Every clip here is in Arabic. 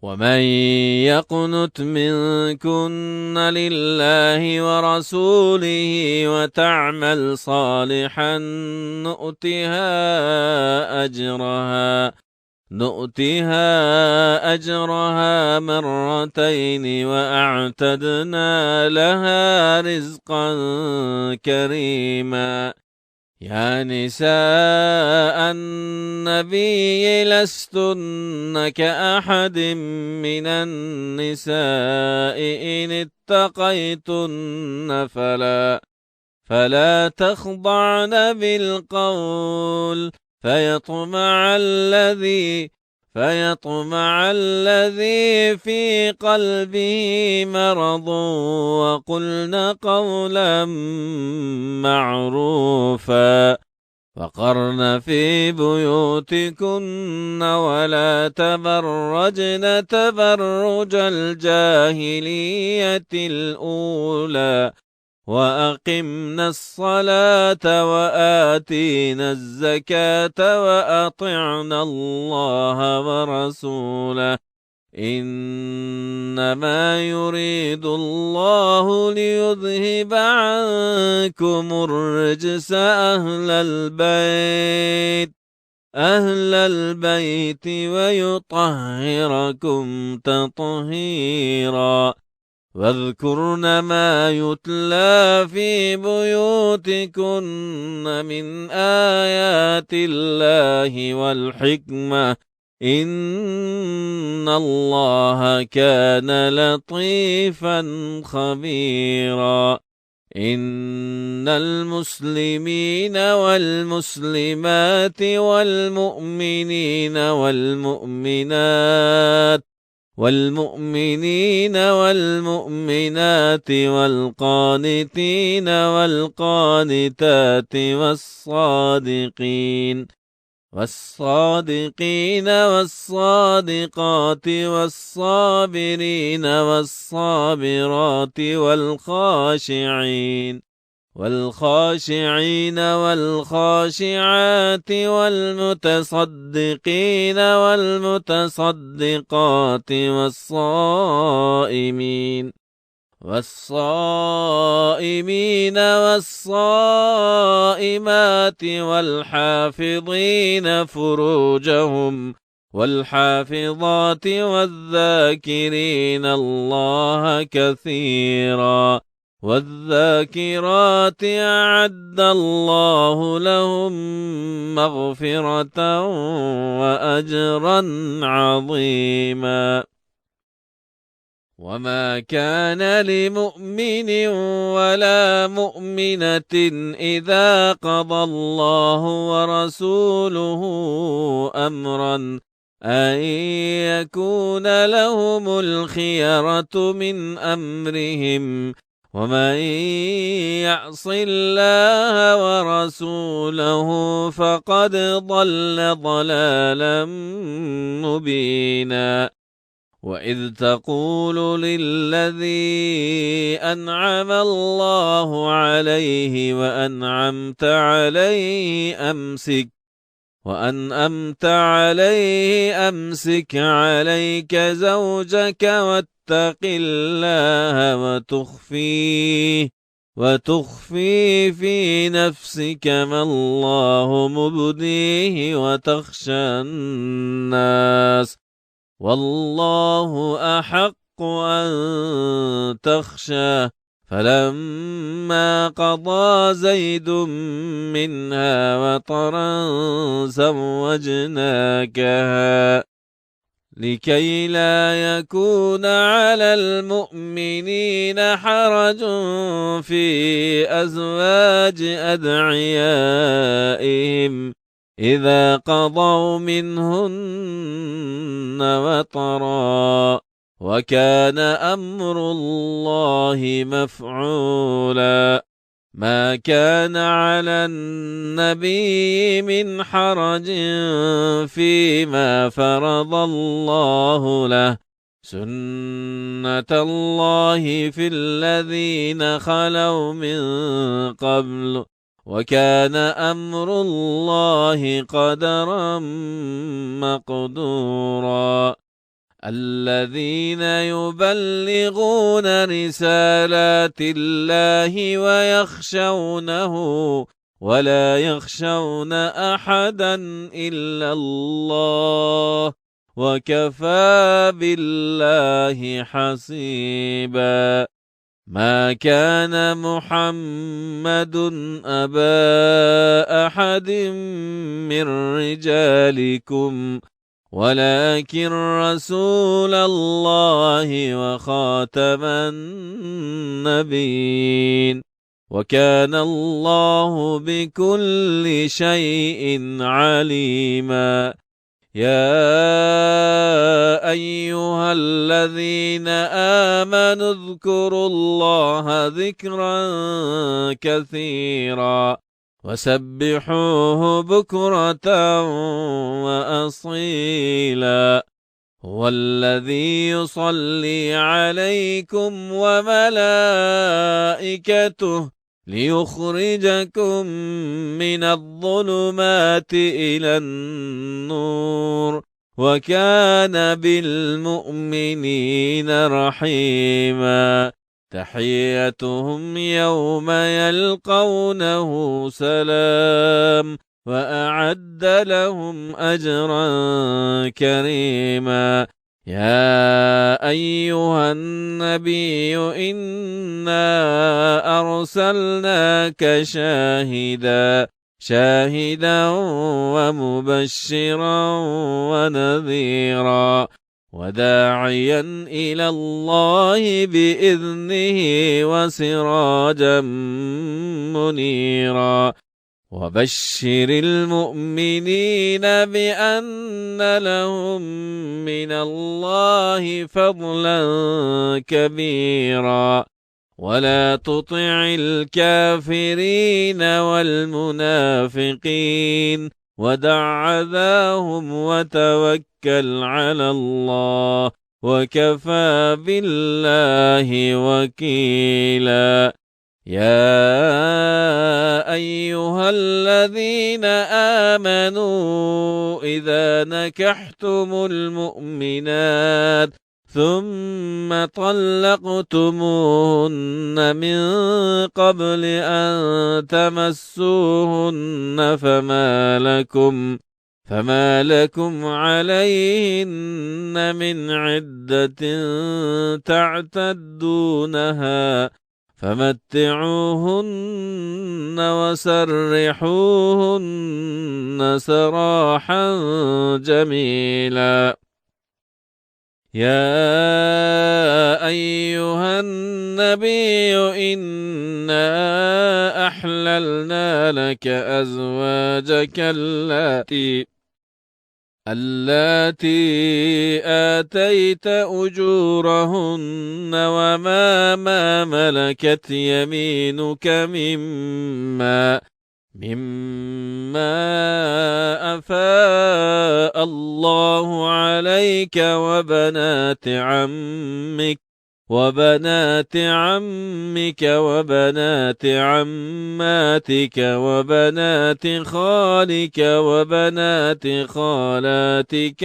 ومن يقنت منكن لله ورسوله وتعمل صالحا نؤتها أجرها مرتين وأعتدنا لها رزقا كريما. يا نساء النبي لستن كأحد من النساء إن اتقيتن فلا تخضعن بالقول فيطمع الذي في قلبه مرض، وقلن قولا معروفا. وقرن في بيوتكن ولا تبرجن تبرج الجاهلية الأولى، وأقمنا الصلاة وآتينا الزكاة وأطعنا الله ورسوله، إنما يريد الله ليذهب عنكم الرجس أهل البيت ويطهركم تطهيرا. واذكرن ما يتلى في بيوتكن من آيات الله والحكمة، إن الله كان لطيفا خبيرا. إن المسلمين والمسلمات والمؤمنين والمؤمنات والقانتين والقانتات والصادقين والصادقات والصابرين والصابرات والخاشعين والخاشعات والمتصدقين والمتصدقات والصائمين والصائمات والحافظين فروجهم والحافظات والذاكرين الله كثيرا والذاكرات أعد الله لهم مغفرة وأجرا عظيما. وما كان لمؤمن ولا مؤمنة إذا قضى الله ورسوله أمرا أن يكون لهم الخيرة من أمرهم، ومن يعص الله ورسوله فقد ضل ضلالا مبينا. وإذ تقول للذي أنعم الله عليه وأنعمت عليه أمسك عليك زوجك واتق الله وتخفي في نفسك ما الله مبديه وتخشى الناس والله أحق أن تخشاه. فلما قضى زيد منها وطرا زوجناكها لكي لا يكون على المؤمنين حرج في أزواج أدعيائهم إذا قضوا منهن وطرا، وكان أمر الله مفعولا. ما كان على النبي من حرج فيما فرض الله له، سنة الله في الذين خلوا من قبل، وكان أمر الله قدرا مقدورا. الذين يبلغون رسالات الله ويخشونه ولا يخشون أحدا إلا الله وكفى بالله حسيبا. ما كان محمد أبا أحد من رجالكم ولكن رسول الله وخاتم النبيين وكان الله بكل شيء عليما. يا أيها الذين آمنوا اذكروا الله ذكرا كثيرا وسبحوه بكرة وأصيلا. هو الذي يصلي عليكم وملائكته ليخرجكم من الظلمات إلى النور وكان بالمؤمنين رحيما. تحيتهم يوم يلقونه سلام وأعد لهم أجرا كريما. يا أيها النبي إنا أرسلناك شاهدا ومبشرا ونذيرا وداعيا إلى الله بإذنه وسراجا منيرا. وبشر المؤمنين بأن لهم من الله فضلا كبيرا. ولا تطع الكافرين والمنافقين ودع عذاهم وتوكل على الله وكفى بالله وكيلا. يا أيها الذين آمنوا إذا نكحتم المؤمنات ثم طلقتموهن من قبل أن تمسوهن فما لكم عليهن من عدة تعتدونها فمتعوهن وسرحوهن سراحا جميلا. يا أيها النبي إنا أحللنا لك أزواجك اللاتي آتيت أجورهن وما ملكت يمينك مما أفاء الله عليك وبنات عمك وبنات عماتك وبنات خالك وبنات خالاتك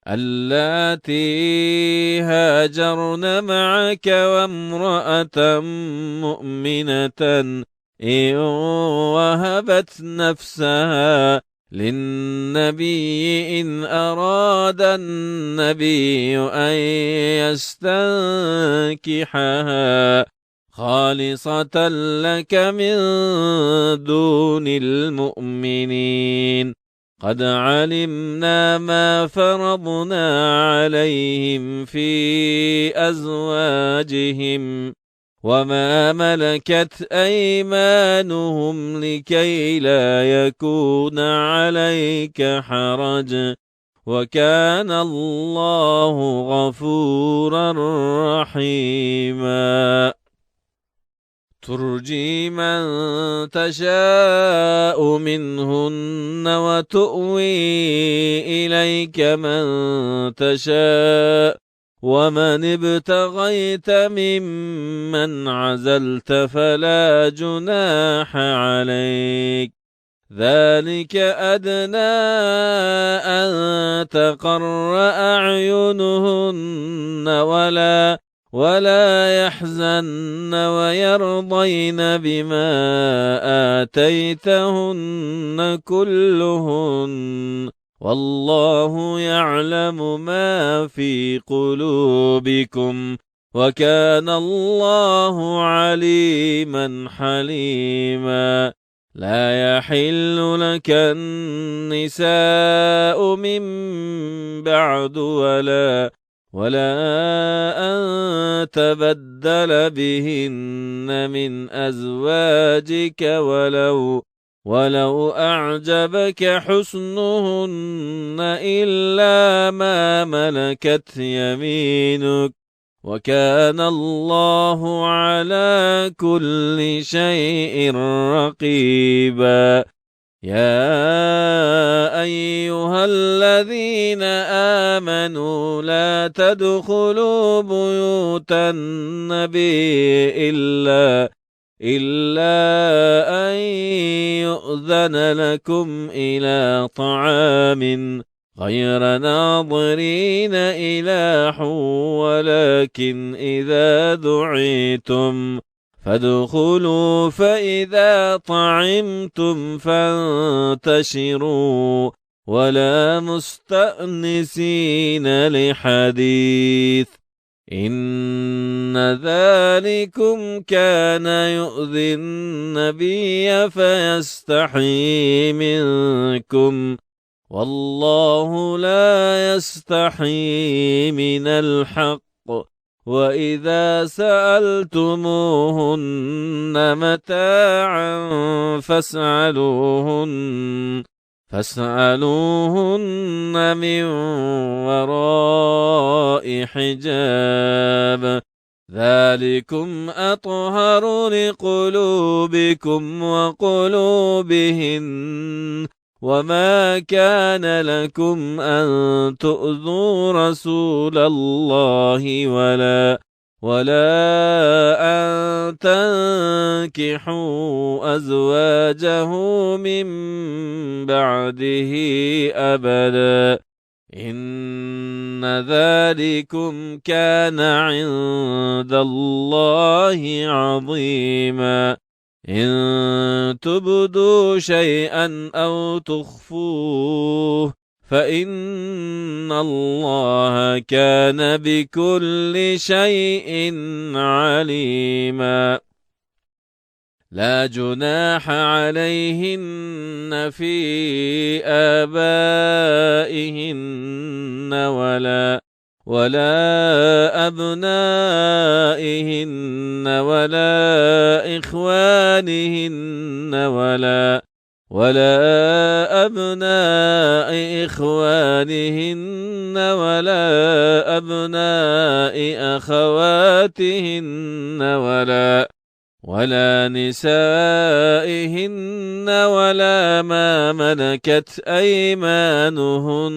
اللاتي هاجرن معك وامرأة مؤمنة إن وهبت نفسها للنبي إن أراد النبي أن يستنكحها خالصة لك من دون المؤمنين. قد علمنا ما فرضنا عليهم في أزواجهم وما ملكت أيمانهم لكي لا يكون عليك حرج وكان الله غفورا رحيما. ترجي من تشاء منهن وتؤوي إليك من تشاء ومن ابتغيت ممن عزلت فلا جناح عليك ذلك أدنى أن تقر أعينهن ولا يحزن ويرضين بما آتيتهن كلهن والله يعلم ما في قلوبكم وكان الله عليما حليما لا يحل لك النساء من بعد ولا أن تبدل بهن من أزواجك ولو أعجبك حسنهن إلا ما ملكت يمينك وكان الله على كل شيء رقيبا يا أيها الذين آمنوا لا تدخلوا بيوت النبي إلا أن يؤذن لكم إلى طعام غير ناظرين إله ولكن إذا دعيتم فادخلوا فإذا طعمتم فانتشروا ولا مستأنسين لحديث إن ذلكم كان يؤذي النبي فيستحيي منكم والله لا يستحيي من الحق وإذا سألتموهن متاعا فاسألوهن من وراء حجاب ذلكم أطهر لقلوبكم وقلوبهن وما كان لكم أن تؤذوا رسول الله ولا أن تنكحوا أزواجه من بعده أبدا إن ذلكم كان عند الله عظيما إن تبدوا شيئا أو تخفوه فإن الله كان بكل شيء عليما لا جناح عليهن في آبائهن ولا أبنائهن ولا إخوانهن ولا أبناء إخوانهن ولا أبناء أخواتهن ولا نسائهن ولا ما ملكت أيمانهن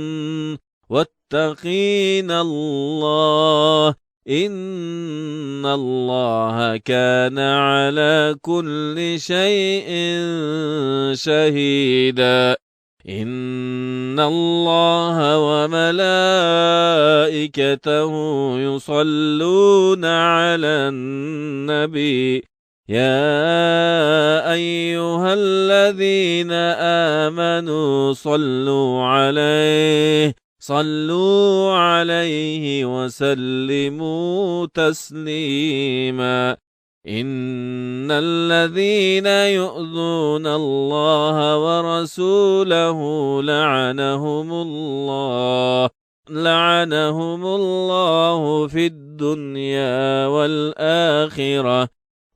واتقين الله إن الله كان على كل شيء شهيدا إن الله وملائكته يصلون على النبي يا أيها الذين آمنوا صلوا عليه وسلموا تسليما إن الذين يؤذون الله ورسوله لعنهم الله في الدنيا والآخرة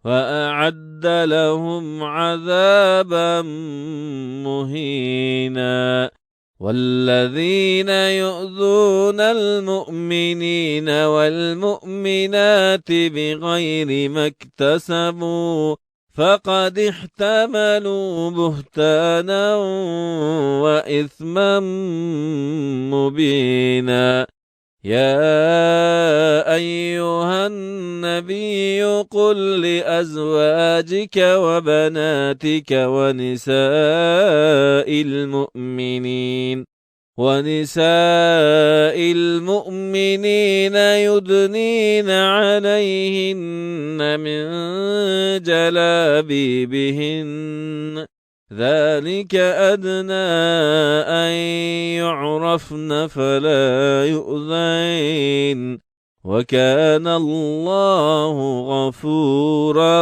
وأعد لهم عذابا مهينا والذين يؤذون المؤمنين والمؤمنات بغير ما اكتسبوا فقد احتملوا بهتانا وإثما مبينا يا أيها النبي النبي قل لأزواجك وبناتك ونساء المؤمنين يدنين عليهن من جلابيبهن ذلك أدنى أن يعرفن فلا يؤذين وكان الله غفورا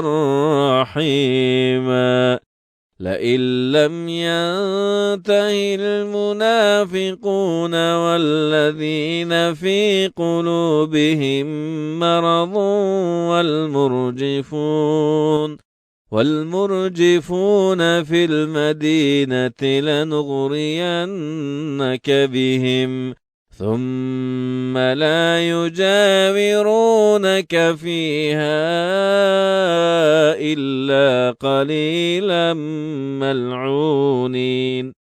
رحيما لئن لم ينته المنافقون والذين في قلوبهم مرض والمرجفون في المدينة لنغرينك بهم ثم لا يجاورونك فيها إلا قليلا ملعونين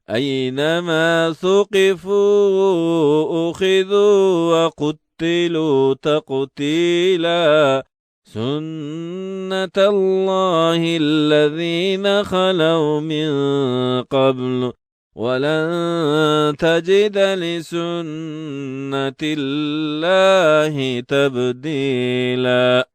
أينما ثقفوا أخذوا وقتلوا تقتيلا سنة الله الذين خلوا من قبل ولن تجد لسنة الله تبديلا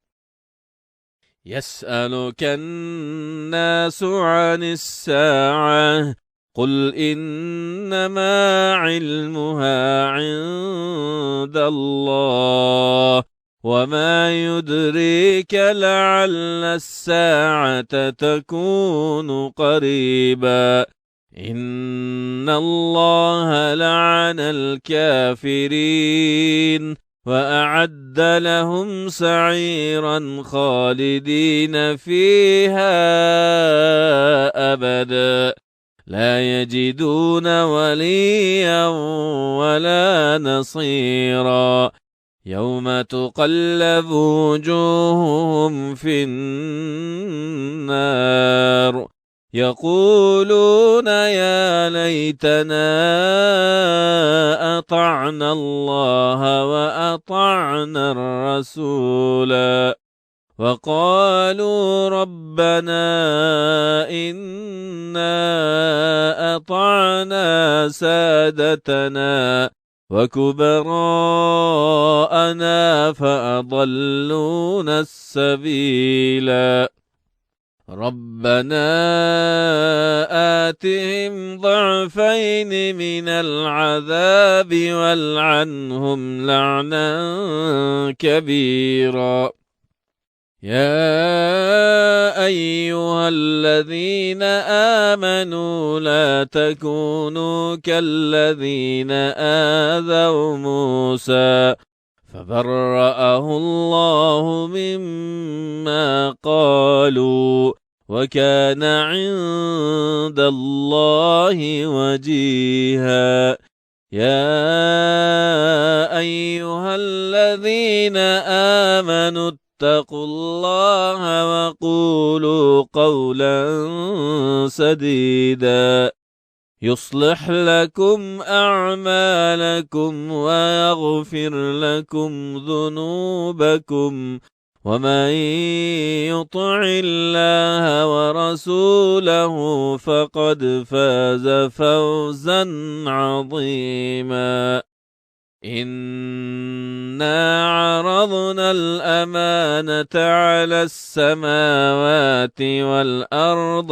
يسألك الناس عن الساعة قل إنما علمها عند الله وما يدريك لعل الساعة تكون قريبا إن الله لعن الكافرين وأعد لهم سعيرا خالدين فيها أبدا لا يجدون وليا ولا نصيرا يوم تقلب وجوههم في النار يقولون يا ليتنا أطعنا الله وأطعنا الرسولا وقالوا ربنا إنا أطعنا سادتنا وكبراءنا فأضلونا السبيلا ربنا آتهم ضعفين من العذاب والعنهم لعنا كبيرا يا أيها الذين آمنوا لا تكونوا كالذين آذوا موسى فبرأه الله مما قالوا وكان عند الله وجيها يا أيها الذين آمنوا اتقوا الله وقولوا قولا سديدا يصلح لكم أعمالكم ويغفر لكم ذنوبكم ومن يطع الله ورسوله فقد فاز فوزا عظيما إنا عرضنا الأمانة على السماوات والأرض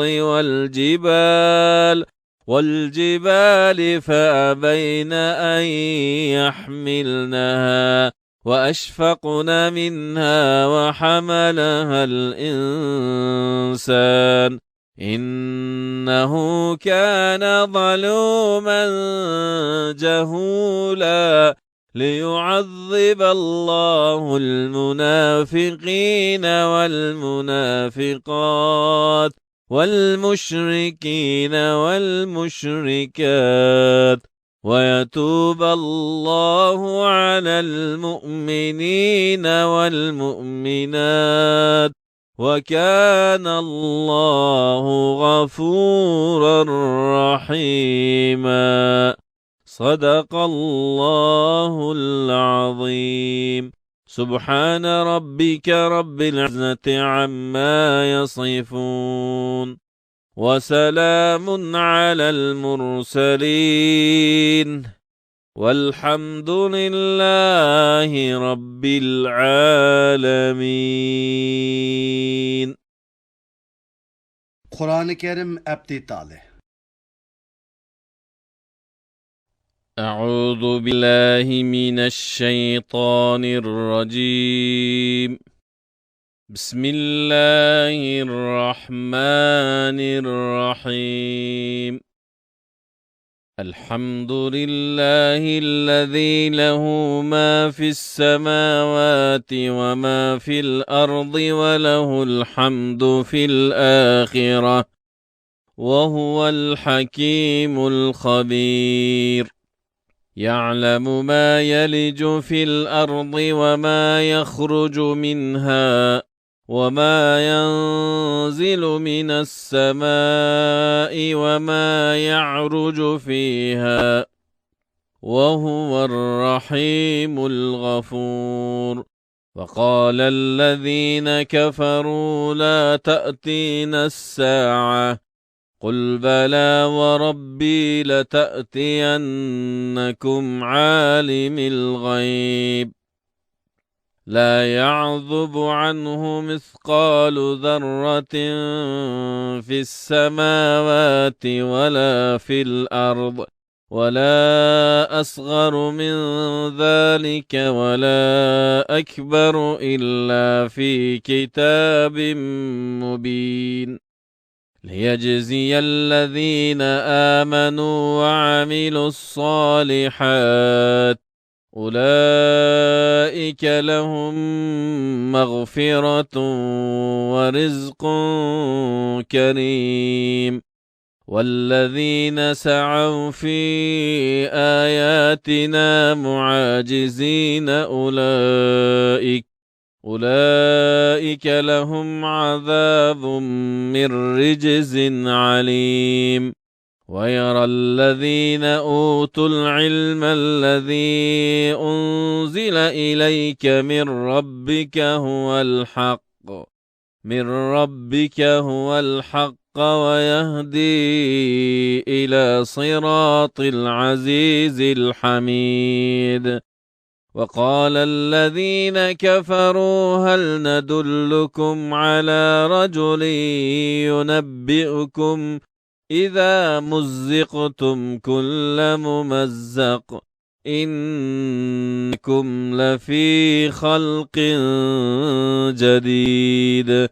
والجبال فأبين أن يحملنها وأشفقن منها وحملها الإنسان إنه كان ظلوما جهولا ليعذب الله المنافقين والمنافقات والمشركين والمشركات ويتوب الله على المؤمنين والمؤمنات وكان الله غفورا رحيما صدق الله العظيم سبحان ربك رب العزة عما يصفون وسلام على المرسلين والحمد لله رب العالمين. Kur'an-ı Kerim ابتداله. أعوذ بالله من الشيطان الرجيم. بسم الله الرحمن الرحيم. الحمد لله الذي له ما في السماوات وما في الأرض وله الحمد في الآخرة وهو الحكيم الخبير. يعلم ما يلج في الأرض وما يخرج منها وما ينزل من السماء وما يعرج فيها وهو الرحيم الغفور. وقال الذين كفروا لا تأتينا الساعة قل بلى وربي لتأتينكم عالم الغيب لا يعذب عنه مثقال ذرة في السماوات ولا في الأرض ولا أصغر من ذلك ولا أكبر إلا في كتاب مبين ليجزي الذين آمنوا وعملوا الصالحات أولئك لهم مغفرة ورزق كريم والذين سعوا في آياتنا معاجزين أولئك لهم عذاب من رجز عليم. ويرى الذين أوتوا العلم الذي أنزل إليك من ربك هو الحق ويهدي إلى صراط العزيز الحميد. وقال الذين كفروا هل ندلكم على رجل ينبئكم إذا مزقتم كل ممزق إنكم لفي خلق جديد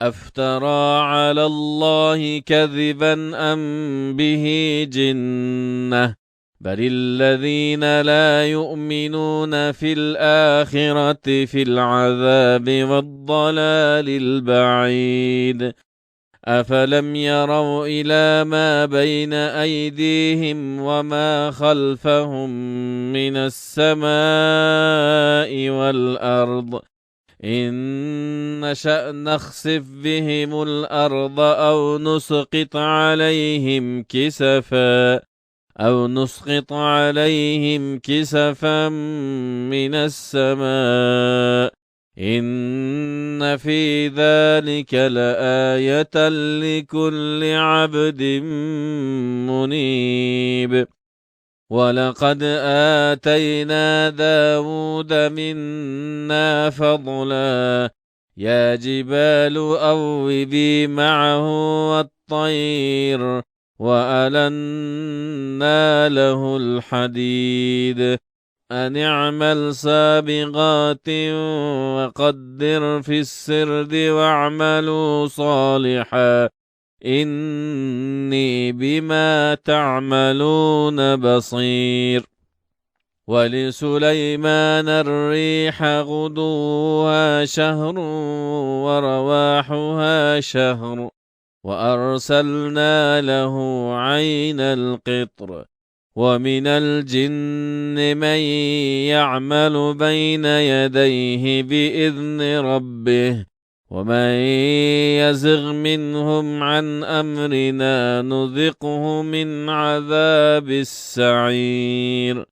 أفترى على الله كذبا أم به جنة بل الذين لا يؤمنون في الآخرة في العذاب والضلال البعيد. أفلم يروا إلى ما بين أيديهم وما خلفهم من السماء والأرض إن نشأ نخسف بهم الأرض أو نسقط عليهم كسفا من السماء إن في ذلك لآية لكل عبد منيب. ولقد آتينا داود منا فضلا يا جبال أوبي معه والطير وألنا له الحديد أن اعمل سابغات وقدر في السرد واعملوا صالحا إني بما تعملون بصير. ولسليمان الريح غدوها شهر ورواحها شهر وأرسلنا له عين القطر ومن الجن من يعمل بين يديه بإذن ربه ومن يزغ منهم عن أمرنا نذقه من عذاب السعير.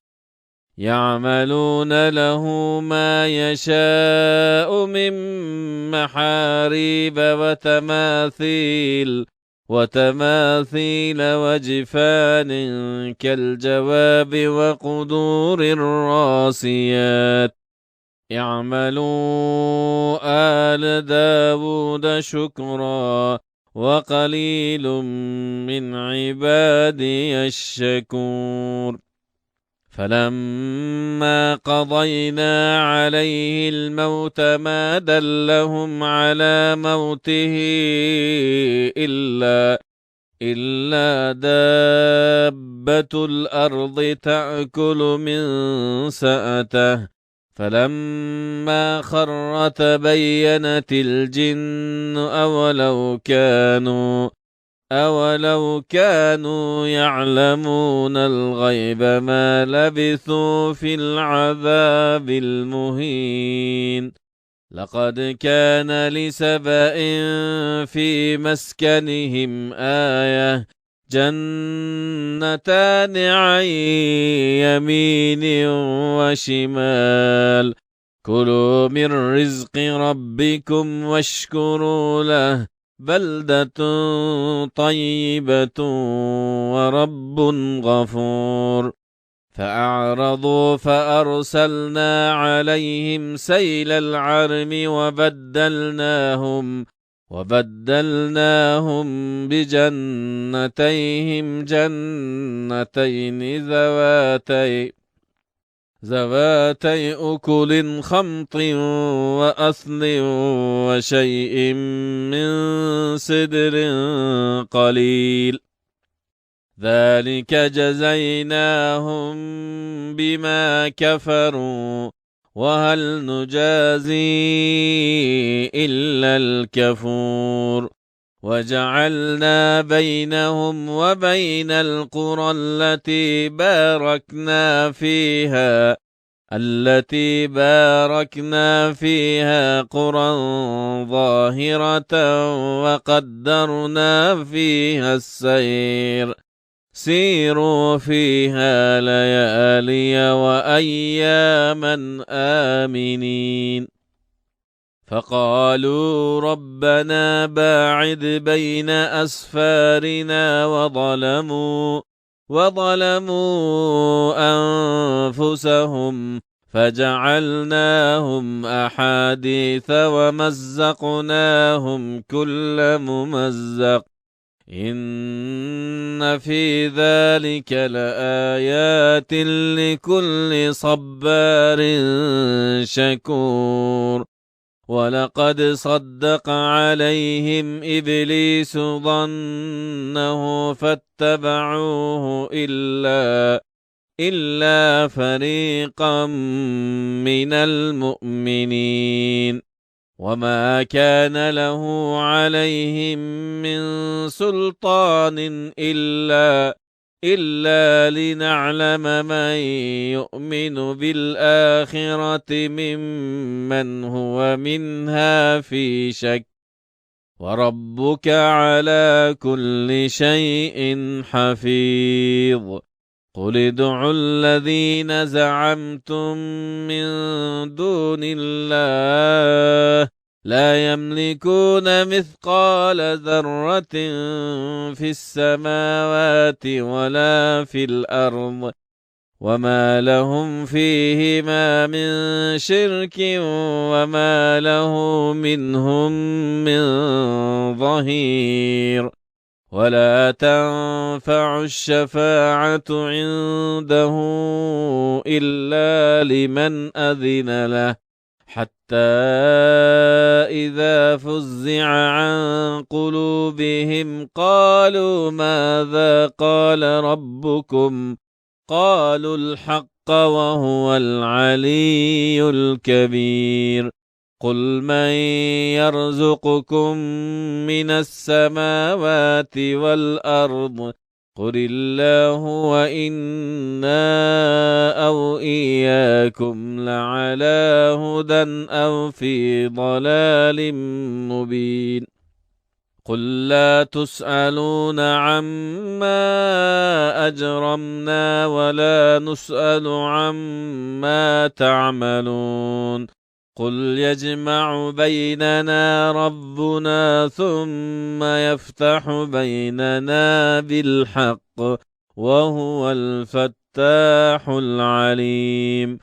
يعملون له ما يشاء من محاريب وتماثيل وجفان كالجواب وقدور الراسيات. اعملوا آل داود شكرا وقليل من عبادي الشكور. فلما قضينا عليه الموت ما دلهم على موته إلا دابة الأرض تأكل من سأته. فلما خر تبينت الجن أولو كانوا يعلمون الغيب ما لبثوا في العذاب المهين. لقد كان لسبإ في مسكنهم آية جنتان عن يمين وشمال كلوا من رزق ربكم واشكروا له بلدة طيبة ورب غفور. فأعرضوا فأرسلنا عليهم سيل العرم وبدلناهم بجنتيهم جنتين ذواتي أكل خمط وأثل وشيء من سدر قليل. ذلك جزيناهم بما كفروا وهل نجازي إلا الكفور. وجعلنا بينهم وبين القرى التي باركنا فيها قرى ظاهرة وقدرنا فيها السير. سيروا فيها ليالي وأياما آمنين. فقالوا ربنا باعد بين أسفارنا وظلموا أنفسهم فجعلناهم أحاديث ومزقناهم كل ممزق إن في ذلك لآيات لكل صبار شكور. ولقد صدق عليهم إبليس ظنه فاتبعوه إلا فريقا من المؤمنين. وما كان له عليهم من سلطان إلا لنعلم من يؤمن بالآخرة ممن هو منها في شك وربك على كل شيء حفيظ. قل ادعوا الذين زعمتم من دون الله لا يملكون مثقال ذرة في السماوات ولا في الأرض وما لهم فيهما من شرك وما له منهم من ظهير. ولا تنفع الشفاعة عنده إلا لمن أذن له حتى إذا فزع عن قلوبهم قالوا ماذا قال ربكم قالوا الحق وهو العلي الكبير. قل من يرزقكم من السماوات والأرض قل الله وإنا أو إياكم لعلى هدى أو في ضلال مبين. قل لا تسألون عما أجرمنا ولا نسأل عما تعملون قل يجمع بيننا ربنا ثم يفتح بيننا بالحق وهو الفتاح العليم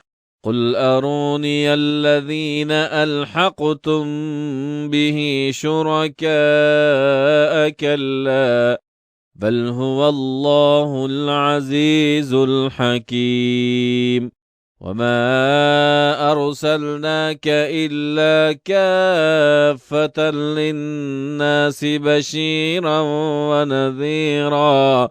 قل أروني الذين ألحقتم به شركاء كلا بل هو الله العزيز الحكيم وما أرسلناك إلا كافة للناس بشيرا ونذيرا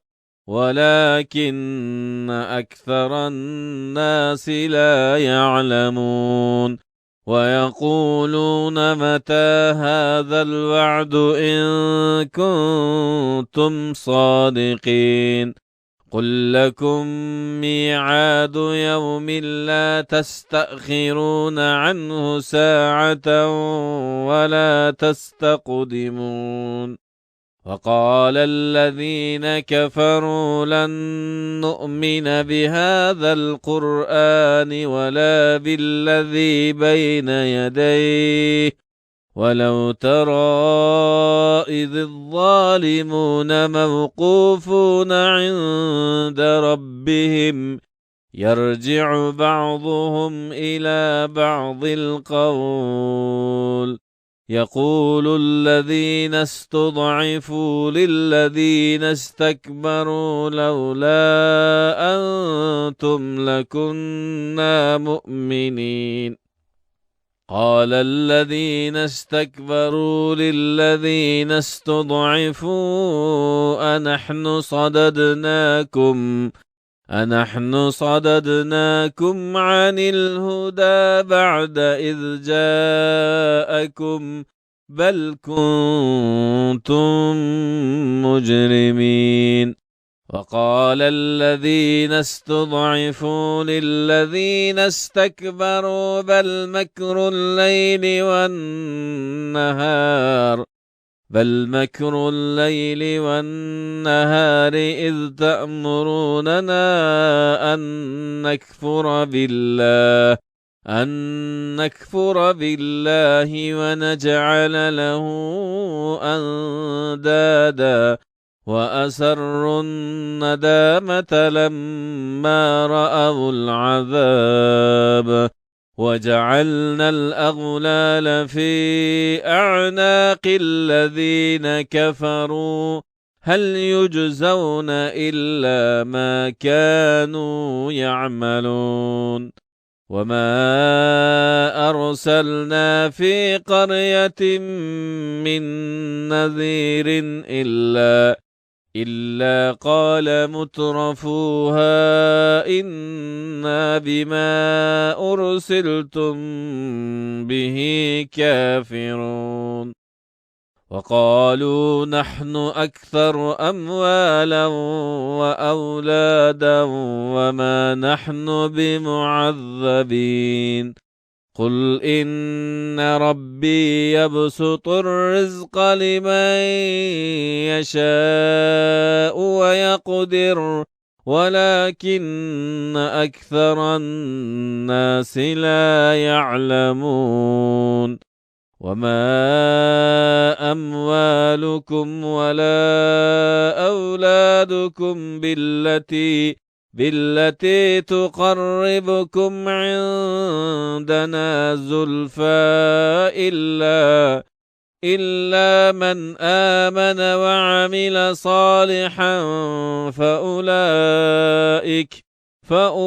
ولكن أكثر الناس لا يعلمون ويقولون متى هذا الوعد إن كنتم صادقين قل لكم ميعاد يوم لا تستأخرون عنه ساعة ولا تستقدمون وقال الذين كفروا لن نؤمن بهذا القرآن ولا بالذي بين يديه ولو ترى إذ الظالمون موقوفون عند ربهم يرجع بعضهم إلى بعض القول يقول الذين استضعفوا للذين استكبروا لولا أنتم لكنا مؤمنين قال الذين استكبروا للذين استضعفوا أنحن صددناكم عن الهدى بعد إذ جاءكم بل كنتم مجرمين وقال الذين استضعفوا للذين استكبروا بل مكر الليل والنهار إذ تأمروننا أن نكفر بالله ونجعل له أندادا وأسروا الندامة لما رأوا العذاب وجعلنا الأغلال في أعناق الذين كفروا هل يجزون إلا ما كانوا يعملون وما أرسلنا في قرية من نذير إلا قال مترفوها إنا بما أرسلتم به كافرون وقالوا نحن أكثر أموالا وأولادا وما نحن بمعذبين قل إن ربي يبسط الرزق لمن يشاء ويقدر ولكن أكثر الناس لا يعلمون وما أموالكم ولا أولادكم بالتي تقربكم عندنا زلفى إلا من آمن وعمل صالحا فأولئك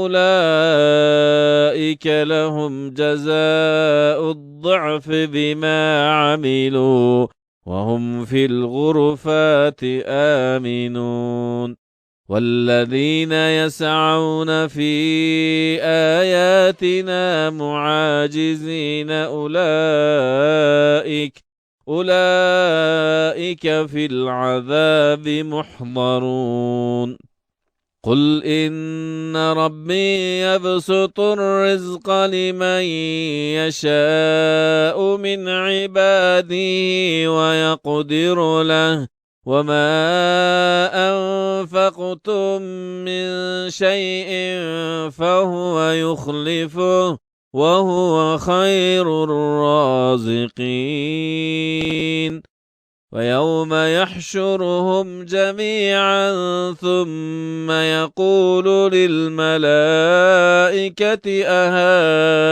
لهم جزاء الضعف بما عملوا وهم في الغرفات آمنون والذين يسعون في آياتنا معاجزين أولئك في العذاب محضرون قل إن ربي يبسط الرزق لمن يشاء من عباده ويقدر له وما أنفقتم من شيء فهو يخلفه وهو خير الرازقين ويوم يحشرهم جميعا ثم يقول للملائكة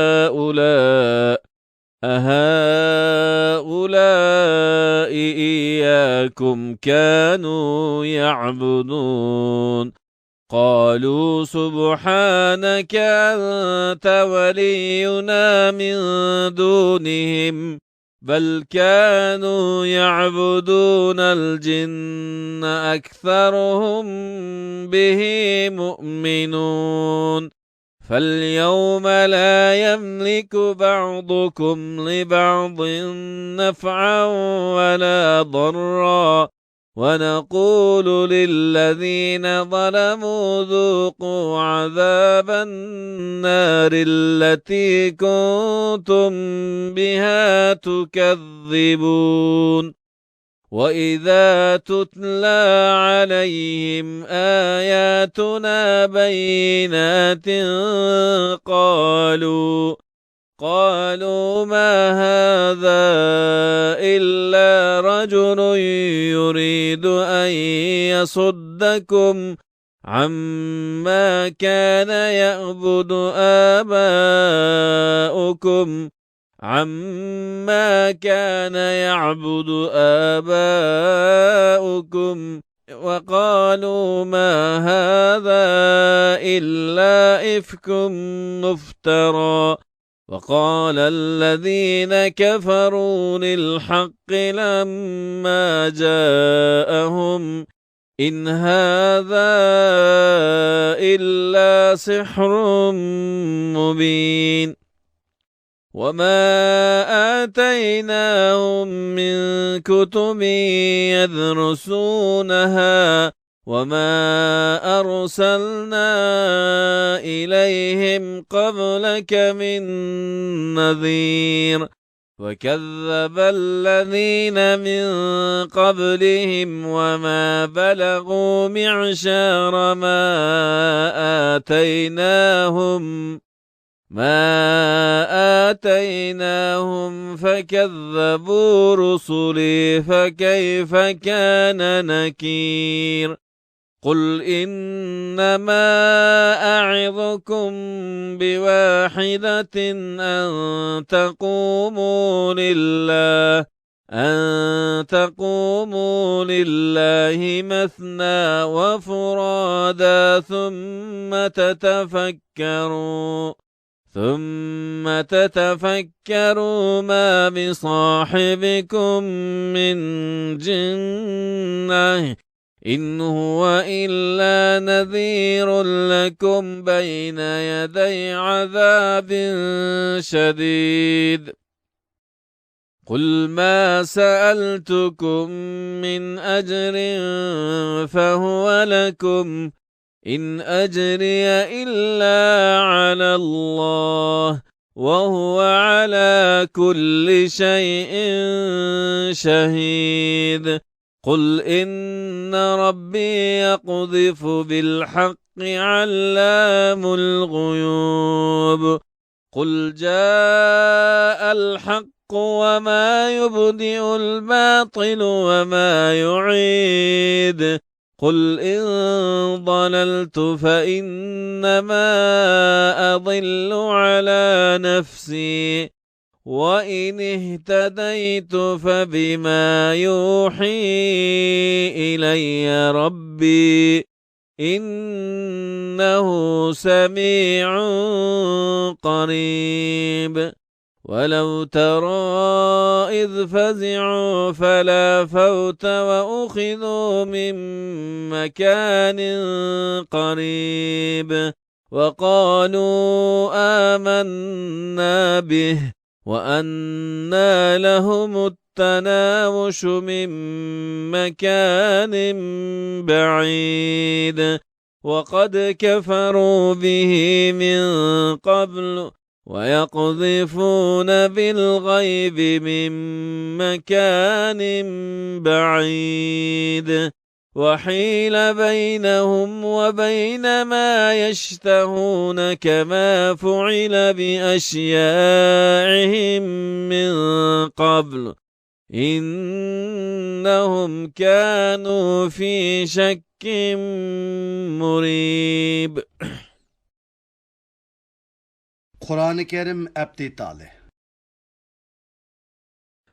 أهؤلاء إياكم كانوا يعبدون قالوا سبحانك أنت ولينا من دونهم بل كانوا يعبدون الجن أكثرهم به مؤمنون فاليوم لا يملك بعضكم لبعض نفعا ولا ضرا ونقول للذين ظلموا ذوقوا عذاب النار التي كنتم بها تكذبون وإذا تتلى عليهم آياتنا بينات قالوا ما هذا إلا رجل يريد أن يصدكم عما كان يعبد آباؤكم وقالوا ما هذا إلا إفك مفترى وقال الذين كفروا للحق لما جاءهم إن هذا إلا سحر مبين وما آتيناهم من كتب يدرسونها وما أرسلنا إليهم قبلك من نذير وكذب الذين من قبلهم وما بلغوا معشار ما آتيناهم فكذبوا رسلي فكيف كان نكير قل إنما أعظكم بواحدة أن تقوموا لله مثنى وفرادا ثم تتفكروا ما بصاحبكم من جنة إن هو إلا نذير لكم بين يدي عذاب شديد قل ما سألتكم من أجر فهو لكم إن أجري إلا على الله وهو على كل شيء شهيد قل إن ربي يقذف بالحق علام الغيوب قل جاء الحق وما يبدئ الباطل وما يعيد قل إن ضللت فإنما أضل على نفسي وإن اهتديت فبما يوحي إلي ربي إنه سميع قريب ولو ترى إذ فزعوا فلا فوت وأخذوا من مكان قريب وقالوا آمنا به وأنى لهم التناوش من مكان بعيد وقد كفروا به من قبل ويقذفون بالغيب من مكان بعيد وحيل بينهم وبين ما يشتهون كما فعل بأشياعهم من قبل إنهم كانوا في شك مريب. Kur'an-ı Kerim ابتداله.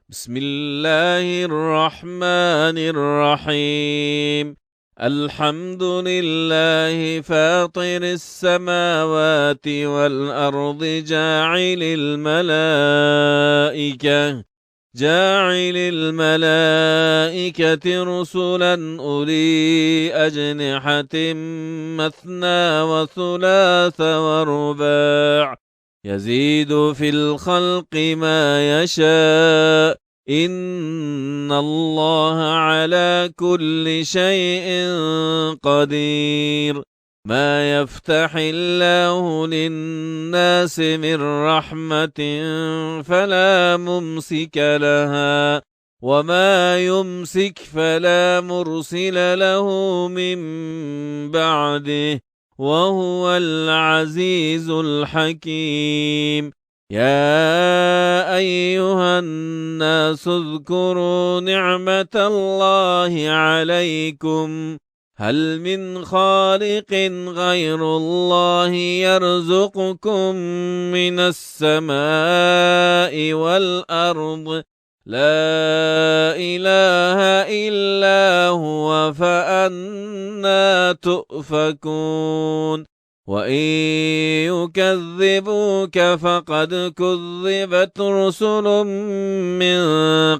بسم الله الرحمن الرحيم. الحمد لله فاطر السماوات والأرض جاعل الملائكة رسلا أولي أجنحة مثنى وثلاث ورباع يزيد في الخلق ما يشاء إن الله على كل شيء قدير. ما يفتح الله للناس من رحمة فلا ممسك لها وما يمسك فلا مرسل له من بعده وهو العزيز الحكيم. يا أيها الناس اذكروا نعمة الله عليكم هل من خالق غير الله يرزقكم من السماء والأرض لا إله إلا هو فأنى تؤفكون. وإن يكذبوك فقد كذبت رسل من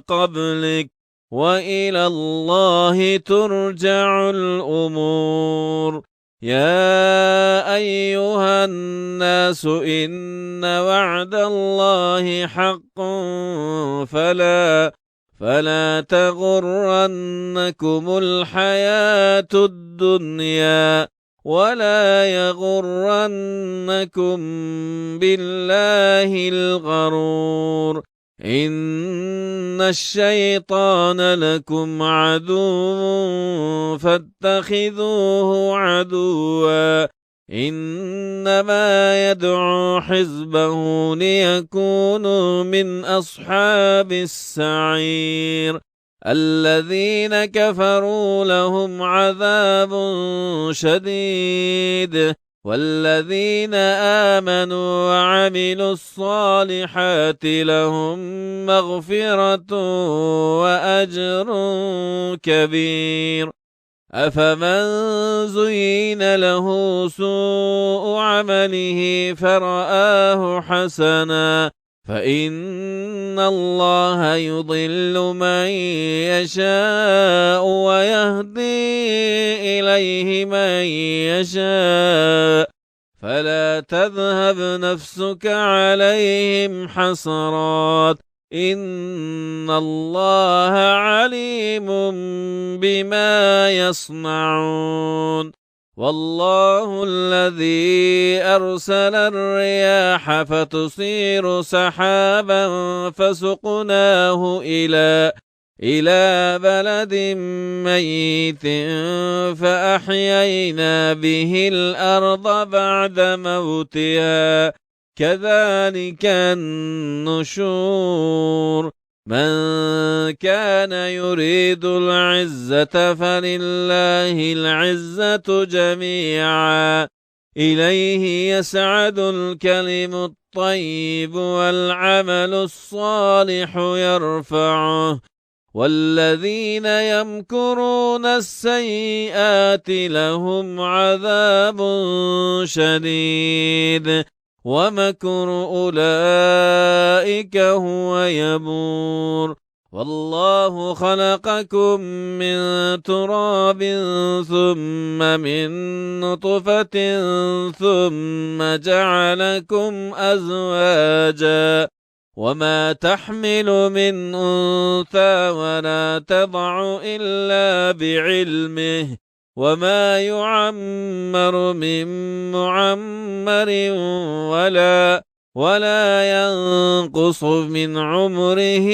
قبلك وإلى الله ترجع الأمور. يا أيها الناس إن وعد الله حق فلا تغرنكم الحياة الدنيا ولا يغرنكم بالله الغرور. إن الشيطان لكم عدو فاتخذوه عدوا إنما يدعو حزبه ليكونوا من أصحاب السعير. الذين كفروا لهم عذاب شديد والذين آمنوا وعملوا الصالحات لهم مغفرة وأجر كبير. أفمن زين له سوء عمله فرآه حسنا فإن الله يضل من يشاء ويهدي إليه من يشاء فلا تذهب نفسك عليهم حسرات إن الله عليم بما يصنعون. والله الذي أرسل الرياح فتثير سحابا فسقناه إلى بلد ميت فأحيينا به الأرض بعد موتها كذلك النشور. من كان يريد العزة فلله العزة جميعا إليه يسعد الكلم الطيب والعمل الصالح يرفعه والذين يمكرون السيئات لهم عذاب شديد ومكر أولئك هو يبور. والله خلقكم من تراب ثم من نطفة ثم جعلكم أزواجا وما تحمل من أنثى ولا تضع إلا بعلمه وما يعمر من معمر ولا ينقص من عمره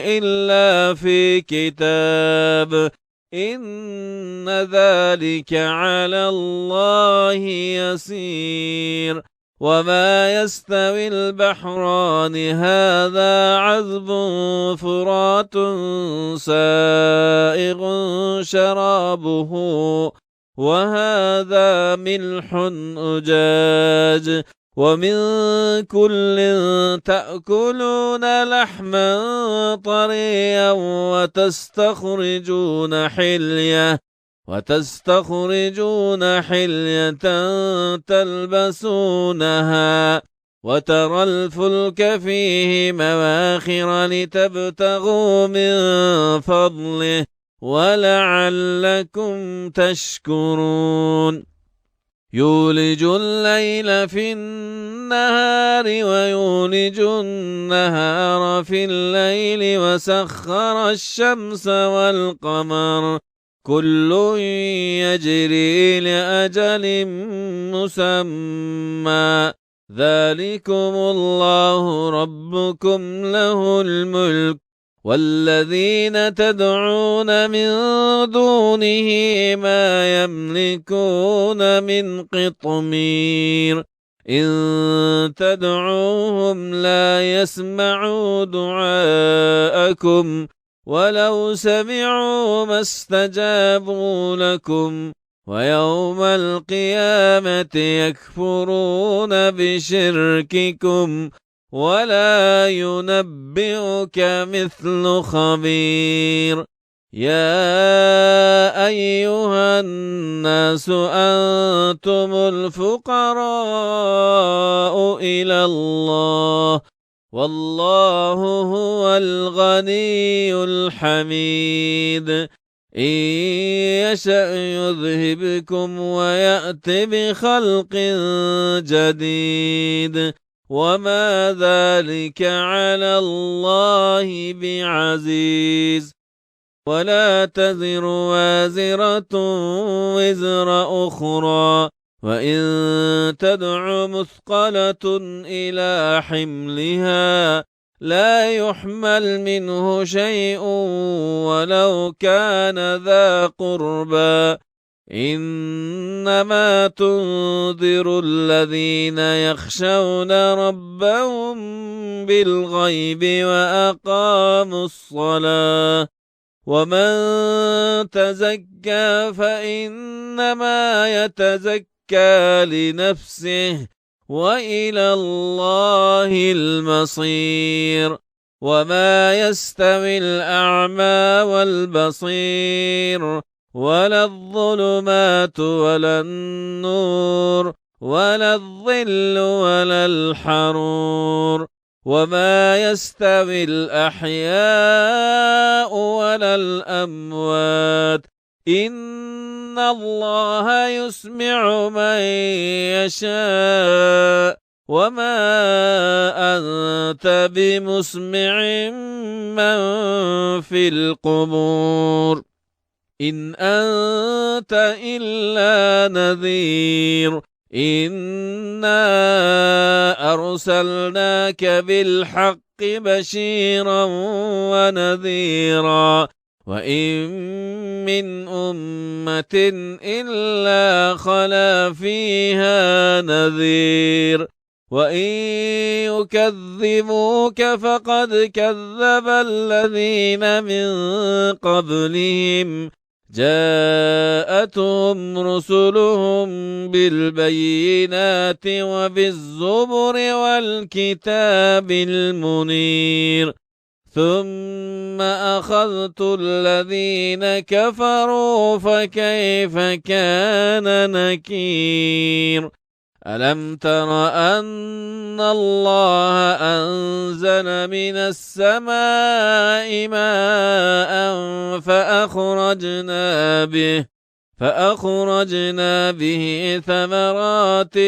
إلا في كتاب إن ذلك على الله يسير وما يستوي البحران هذا عذب فرات سائغ شرابه وهذا ملح أجاج ومن كل تأكلون لحما طريا وتستخرجون حلية تلبسونها وترى الفلك فيه مواخر لتبتغوا من فضله ولعلكم تشكرون يولج الليل في النهار ويولج النهار في الليل وسخر الشمس والقمر كل يجري لأجل مسمى ذلكم الله ربكم له الملك والذين تدعون من دونه ما يملكون من قطمير إن تدعوهم لا يسمعوا دعاءكم ولو سمعوا ما استجابوا لكم ويوم القيامة يكفرون بشرككم ولا ينبئك مثل خبير يا أيها الناس أنتم الفقراء إلى الله والله هو الغني الحميد إن يشأ يذهبكم ويأت بخلق جديد وما ذلك على الله بعزيز ولا تزر وازرة وزر أخرى وإن تدع مثقلة إلى حملها لا يحمل منه شيء ولو كان ذا قربى إنما تنذر الذين يخشون ربهم بالغيب وأقاموا الصلاة ومن تزكى فإنما يتزكى لنفسه وإلى الله المصير وما يستوي الأعمى والبصير ولا الظلمات ولا النور ولا الظل ولا الحرور وما يستوي الأحياء ولا الأموات إن الله يسمع من يشاء وما أنت بمسمع من في القبور إن أنت إلا نذير إنا أرسلناك بالحق بشيرا ونذيرا وإن من أمة إلا خلا فيها نذير وإن يكذبوك فقد كذب الذين من قبلهم جاءتهم رسلهم بالبينات وبالزبر والكتاب المنير ثم أخذت الذين كفروا فكيف كان نكير ألم تر أن الله أنزل من السماء ماء فأخرجنا به ثمرات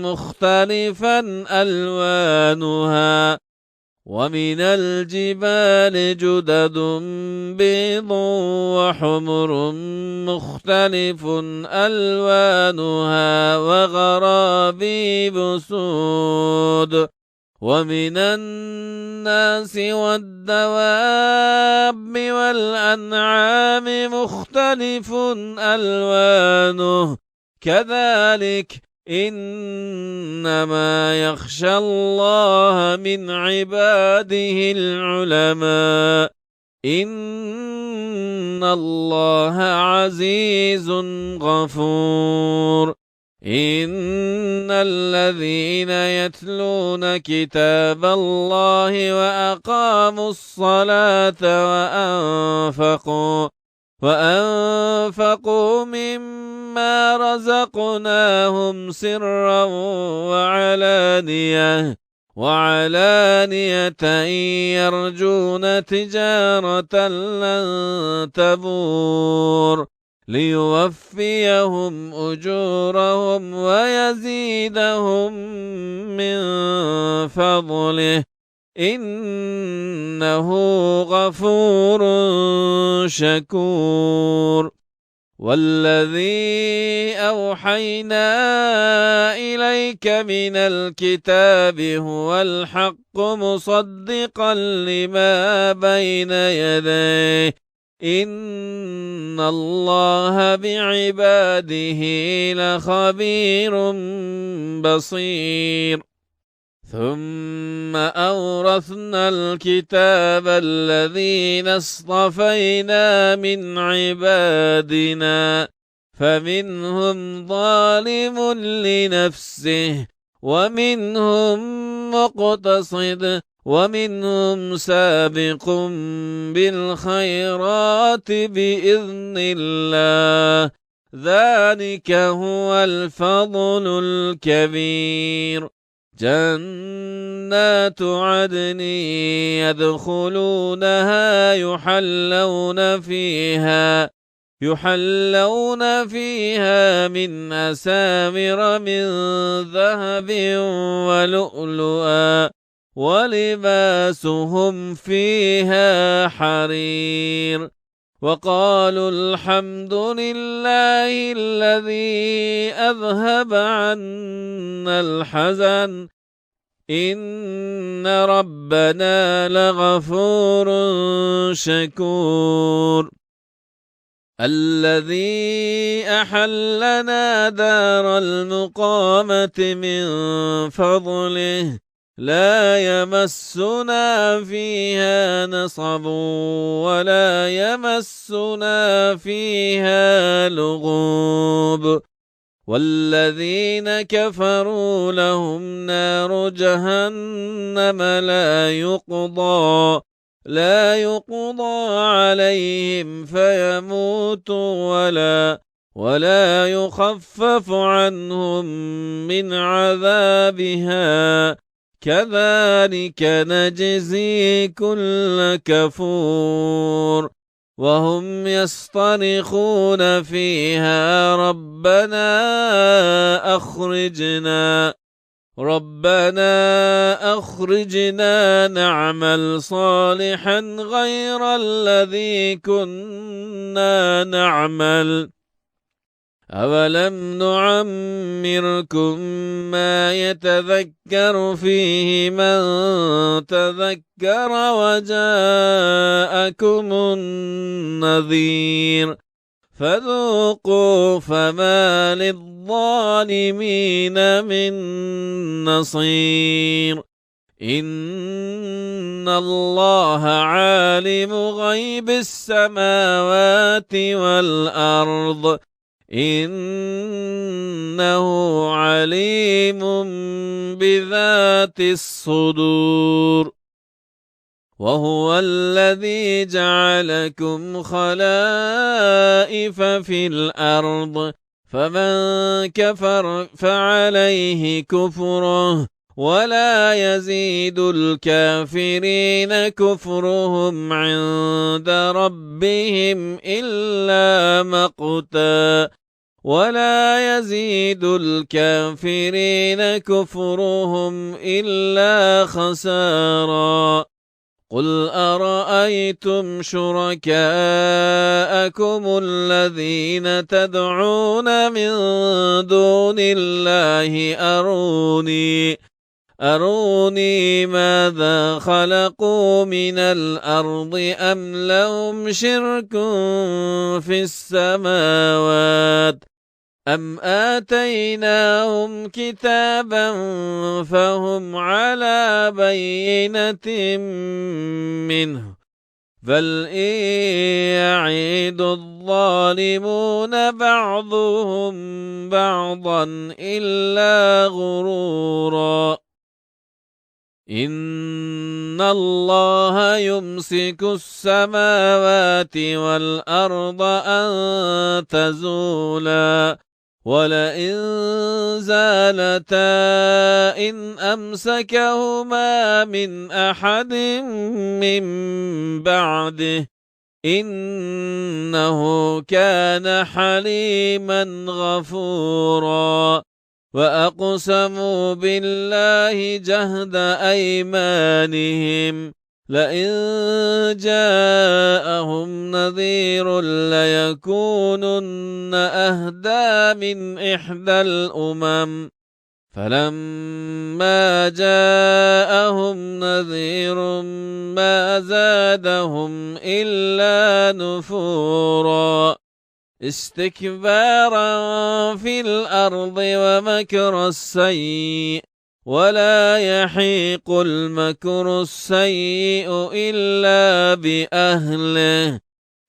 مختلفا ألوانها ومن الجبال جدد بيض وحمر مختلف ألوانها وغرابيب سود ومن الناس والدواب والأنعام مختلف ألوانه كذلك إنما يخشى الله من عباده العلماء إن الله عزيز غفور إن الذين يتلون كتاب الله وأقاموا الصلاة وأنفقوا مما رزقناهم سرا وعلانية يرجون تجارة لن تبور ليوفيهم أجورهم ويزيدهم من فضله إنه غفور شكور والذي أوحينا إليك من الكتاب هو الحق مصدقا لما بين يديه إن الله بعباده لخبير بصير ثم أورثنا الكتاب الذين اصطفينا من عبادنا فمنهم ظالم لنفسه ومنهم مقتصد ومنهم سابق بالخيرات بإذن الله ذلك هو الفضل الكبير جنات عدن يدخلونها يحلون فيها من أسامر من ذهب ولؤلؤا ولباسهم فيها حرير وقالوا الحمد لله الذي أذهب عنا الحزن إن ربنا لغفور شكور الذي أحلنا دار المقامة من فضله لا يمسنا فيها نصب ولا يمسنا فيها لغوب والذين كفروا لهم نار جهنم لا يقضى عليهم فيموتوا ولا يخفف عنهم من عذابها كذلك نجزي كل كفور وهم يصطرخون فيها ربنا أخرجنا نعمل صالحا غير الذي كنا نعمل أولم نعمركم ما يتذكر فيه من تذكر وجاءكم النذير فذوقوا فما للظالمين من نصير إن الله عالم غيب السماوات والأرض إنه عليم بذات الصدور وهو الذي جعلكم خلائف في الأرض فمن كفر فعليه كفره ولا يزيد الكافرين كفرهم عند ربهم إلا مقتا ولا يزيد الكافرين كفرهم إلا خسارا. قل أرأيتم شركاءكم الذين تدعون من دون الله أروني ماذا خلقوا من الأرض أم لهم شرك في السماوات أم آتيناهم كتابا فهم على بينة منه بل إن يعيد الظالمون بعضهم بعضا إلا غرورا. إن الله يمسك السماوات والأرض أن تزولا ولئن زالتا إن أمسكهما من أحد من بعده إنه كان حليما غفورا. وأقسموا بالله جهد أيمانهم لئن جاءهم نذير ليكونن أهدى من إحدى الأمم فلما جاءهم نذير ما زادهم إلا نفورا استكبارا في الأرض ومكر السيء ولا يحيق المكر السيء إلا بأهله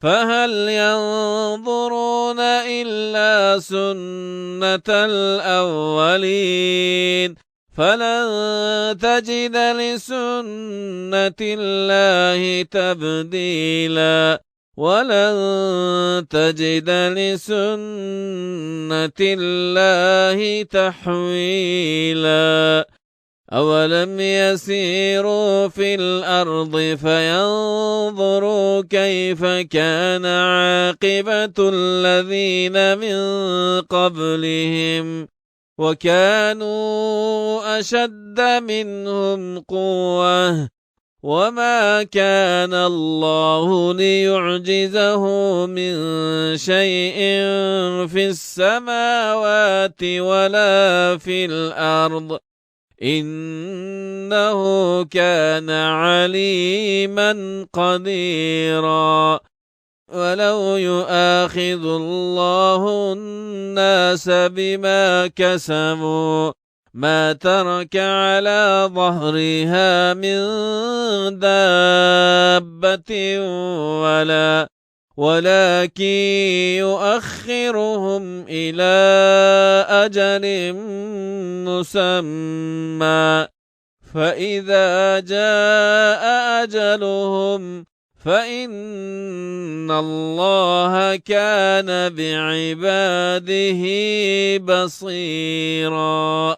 فهل ينظرون إلا سنة الأولين فلن تجد لسنة الله تبديلا ولن تجد لسنة الله تحويلا. أولم يسيروا في الأرض فينظروا كيف كان عاقبة الذين من قبلهم وكانوا أشد منهم قوة وما كان الله ليعجزه من شيء في السماوات ولا في الأرض إنه كان عليما قديرا. ولو يؤاخذ الله الناس بما كسبوا ما ترك على ظهرها من دابة ولكن يؤخرهم إلى أجل مسمى فإذا جاء أجلهم فإن الله كان بعباده بصيرا.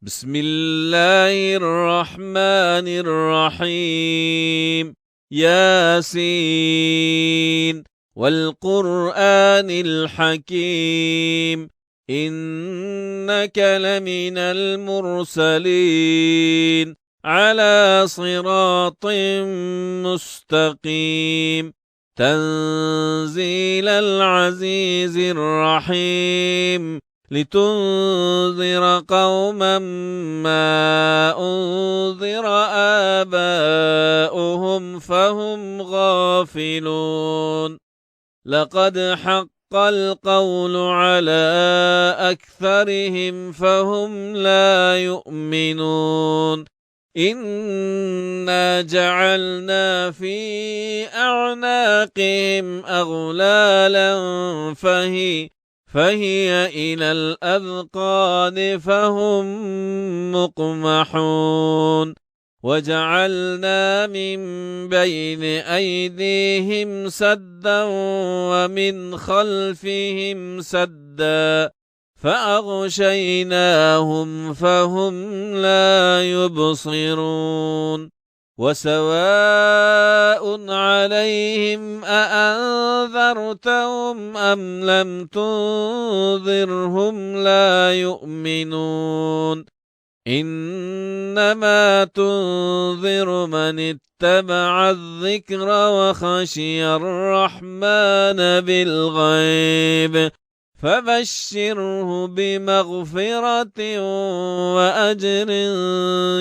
بسم الله الرحمن الرحيم ياسين والقرآن الحكيم إنك لمن المرسلين على صراط مستقيم تنزيل العزيز الرحيم لتنذر قوما ما أنذر آباؤهم فهم غافلون. لقد حق القول على أكثرهم فهم لا يؤمنون. إنا جعلنا في أعناقهم أغلالا فهي إلى الأذقان فهم مقمحون. وجعلنا من بين أيديهم سدا ومن خلفهم سدا فأغشيناهم فهم لا يبصرون. وسواء عليهم أأنذرتهم أم لم تنذرهم لا يؤمنون إنما تنذر من اتبع الذكر وخشي الرحمن بالغيب فبشره بمغفرة وأجر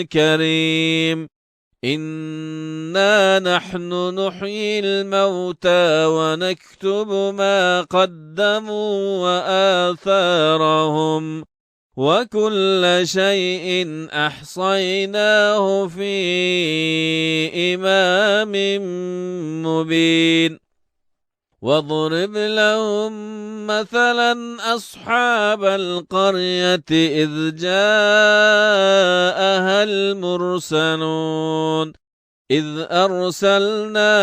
كريم إنا نحن نحيي الموتى ونكتب ما قدموا وآثارهم وكل شيء أحصيناه في إمام مبين واضرب لهم مثلا أصحاب القرية إذ جاءها المرسلون إذ أرسلنا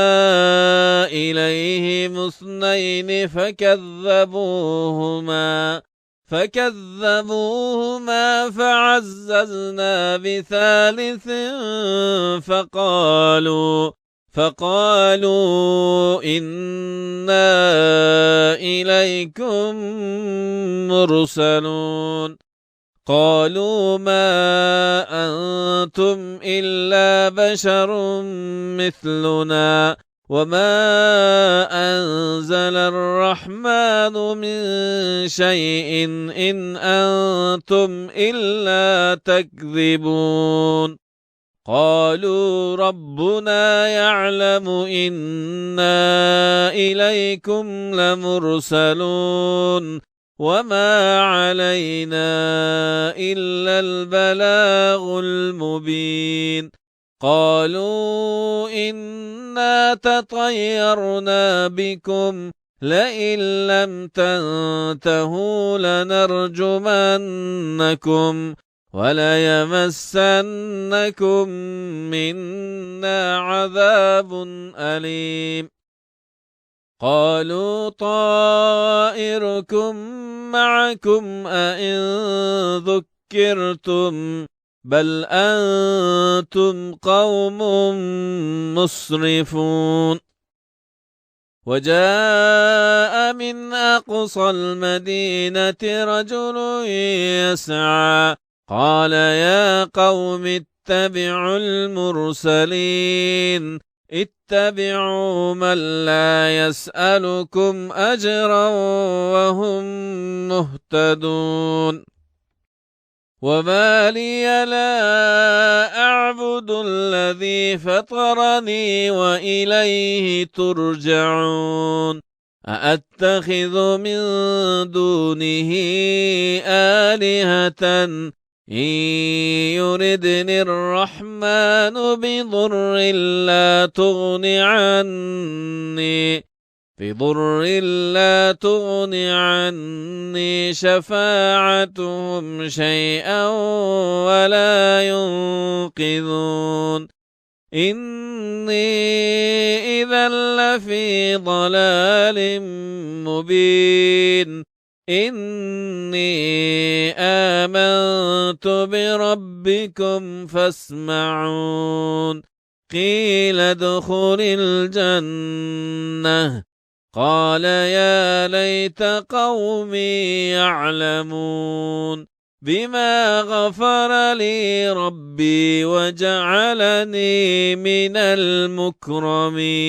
إليهم اثنين فكذبوهما فعززنا بثالث فقالوا إنا إليكم مرسلون قالوا ما أنتم إلا بشر مثلنا وما أنزل الرحمن من شيء إن أنتم إلا تكذبون قالوا ربنا يعلم إنا إليكم لمرسلون وما علينا إلا البلاغ المبين قالوا إنا تطيرنا بكم لئن لم تنتهوا لنرجمنكم وليمسنكم منا عذاب أليم قالوا طائركم معكم أئن ذكرتم بل أنتم قوم مسرفون وجاء من أقصى المدينة رجل يسعى قال يا قوم اتبعوا المرسلين اتبعوا من لا يسألكم أجرا وهم مهتدون وما لي لا أعبد الذي فطرني وإليه ترجعون أأتخذ من دونه آلهة إن يردني الرحمن بضر لا تغن عني شفاعتهم شيئا ولا ينقذون إني إذا لفي ضلال مبين إني آمنت بربكم فاسمعون قيل ادخل الجنة قال يا ليت قومي يعلمون بما غفر لي ربي وجعلني من المكرمين